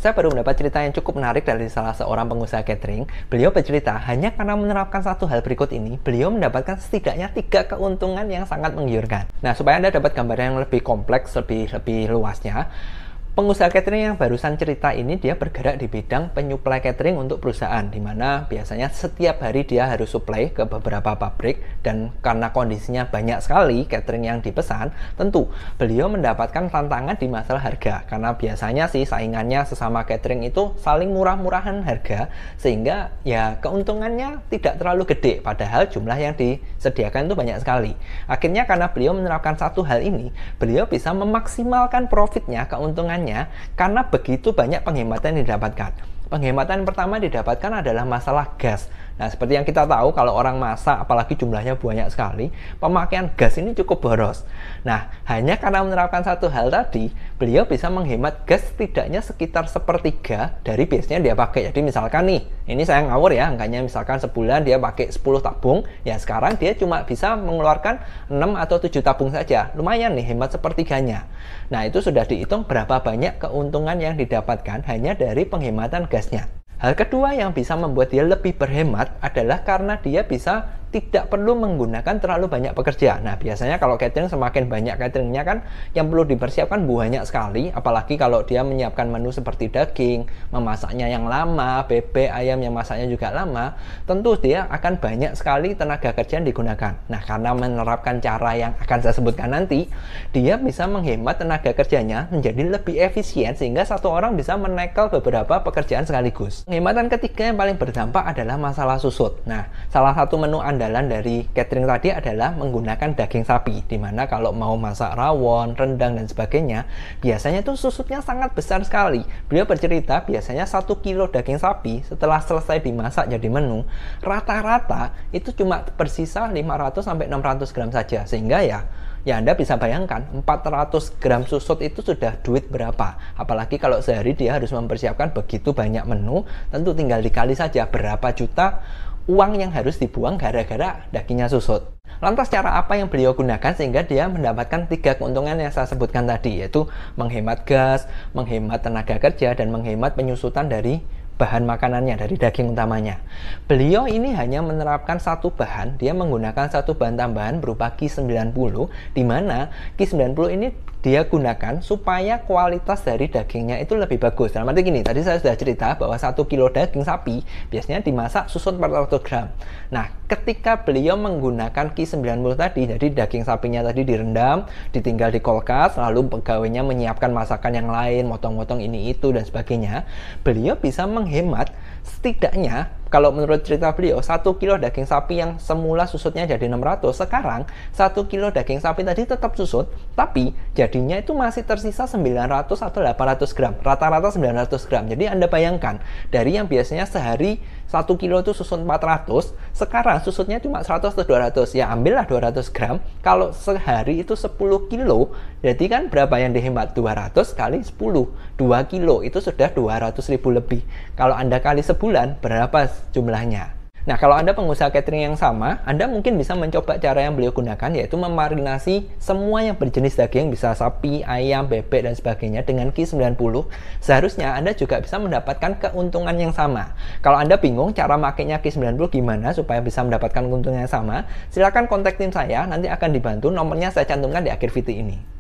Saya baru mendapat cerita yang cukup menarik dari salah seorang pengusaha catering. Beliau bercerita hanya karena menerapkan satu hal berikut ini, beliau mendapatkan setidaknya 3 keuntungan yang sangat menggiurkan. Nah, supaya Anda dapat gambaran yang lebih kompleks, lebih luasnya, pengusaha catering yang barusan cerita ini dia bergerak di bidang penyuplai catering untuk perusahaan, di mana biasanya setiap hari dia harus supply ke beberapa pabrik, dan karena kondisinya banyak sekali catering yang dipesan, tentu beliau mendapatkan tantangan di masalah harga, karena biasanya sih saingannya sesama catering itu saling murah-murahan harga, sehingga ya keuntungannya tidak terlalu gede, padahal jumlah yang disediakan itu banyak sekali. Akhirnya karena beliau menerapkan satu hal ini, beliau bisa memaksimalkan profitnya, keuntungannya, karena begitu banyak penghematan yang didapatkan. Penghematan pertama didapatkan adalah masalah gas. Nah, seperti yang kita tahu, kalau orang masak, apalagi jumlahnya banyak sekali, pemakaian gas ini cukup boros. Nah, hanya karena menerapkan satu hal tadi, beliau bisa menghemat gas setidaknya sekitar 1/3 dari biasanya dia pakai. Jadi misalkan nih, ini saya ngawur ya, angkanya misalkan sebulan dia pakai 10 tabung, ya sekarang dia cuma bisa mengeluarkan 6 atau 7 tabung saja. Lumayan nih, hemat 1/3-nya. Nah, itu sudah dihitung berapa banyak keuntungan yang didapatkan hanya dari penghematan gasnya. Hal kedua yang bisa membuat dia lebih berhemat adalah karena dia bisa tidak perlu menggunakan terlalu banyak pekerja. Nah, biasanya kalau catering semakin banyak cateringnya kan yang perlu dipersiapkan banyak sekali, apalagi kalau dia menyiapkan menu seperti daging, memasaknya yang lama, bebek, ayam yang masaknya juga lama, tentu dia akan banyak sekali tenaga kerja yang digunakan. Nah, karena menerapkan cara yang akan saya sebutkan nanti, dia bisa menghemat tenaga kerjanya menjadi lebih efisien sehingga satu orang bisa menekel beberapa pekerjaan sekaligus. Penghematan ketiga yang paling berdampak adalah masalah susut. Nah, salah satu menu andalan dari catering tadi adalah menggunakan daging sapi, dimana kalau mau masak rawon, rendang, dan sebagainya, biasanya itu susutnya sangat besar sekali. Beliau bercerita biasanya 1 kilo daging sapi setelah selesai dimasak jadi menu, rata-rata itu cuma bersisa 500-600 gram saja, sehingga ya Anda bisa bayangkan 400 gram susut itu sudah duit berapa. Apalagi kalau sehari dia harus mempersiapkan begitu banyak menu, tentu tinggal dikali saja berapa juta uang yang harus dibuang gara-gara dagingnya susut. Lantas cara apa yang beliau gunakan sehingga dia mendapatkan 3 keuntungan yang saya sebutkan tadi, yaitu menghemat gas, menghemat tenaga kerja, dan menghemat penyusutan dari bahan makanannya, dari daging utamanya. Beliau ini hanya menerapkan satu bahan, dia menggunakan satu bahan tambahan berupa Ki90, di mana Ki90 ini dia gunakan supaya kualitas dari dagingnya itu lebih bagus. Dalam arti gini, tadi saya sudah cerita bahwa 1 kilo daging sapi biasanya dimasak susut 400 gram. Nah, ketika beliau menggunakan Ki90 tadi, jadi daging sapinya tadi direndam, ditinggal di kulkas, lalu pegawainya menyiapkan masakan yang lain, motong-motong ini itu dan sebagainya, beliau bisa menghemat setidaknya, kalau menurut cerita beliau, 1 kilo daging sapi yang semula susutnya jadi 600, sekarang 1 kilo daging sapi tadi tetap susut, tapi jadinya itu masih tersisa 900 atau 800 gram, rata-rata 900 gram. Jadi Anda bayangkan, dari yang biasanya sehari 1 kilo itu susut 400, sekarang susutnya cuma 100 atau 200, ya ambillah 200 gram, kalau sehari itu 10 kilo, jadi kan berapa yang dihemat? 200 kali 10, 2 kilo, itu sudah 200.000 lebih. Kalau Anda kali sebulan, berapa jumlahnya? Nah, kalau Anda pengusaha catering yang sama, Anda mungkin bisa mencoba cara yang beliau gunakan, yaitu memarinasi semua yang berjenis daging, bisa sapi, ayam, bebek, dan sebagainya dengan Ki90. Seharusnya Anda juga bisa mendapatkan keuntungan yang sama. Kalau Anda bingung cara makainya Ki90 gimana supaya bisa mendapatkan keuntungan yang sama, silakan kontak tim saya, nanti akan dibantu, nomornya saya cantumkan di akhir video ini.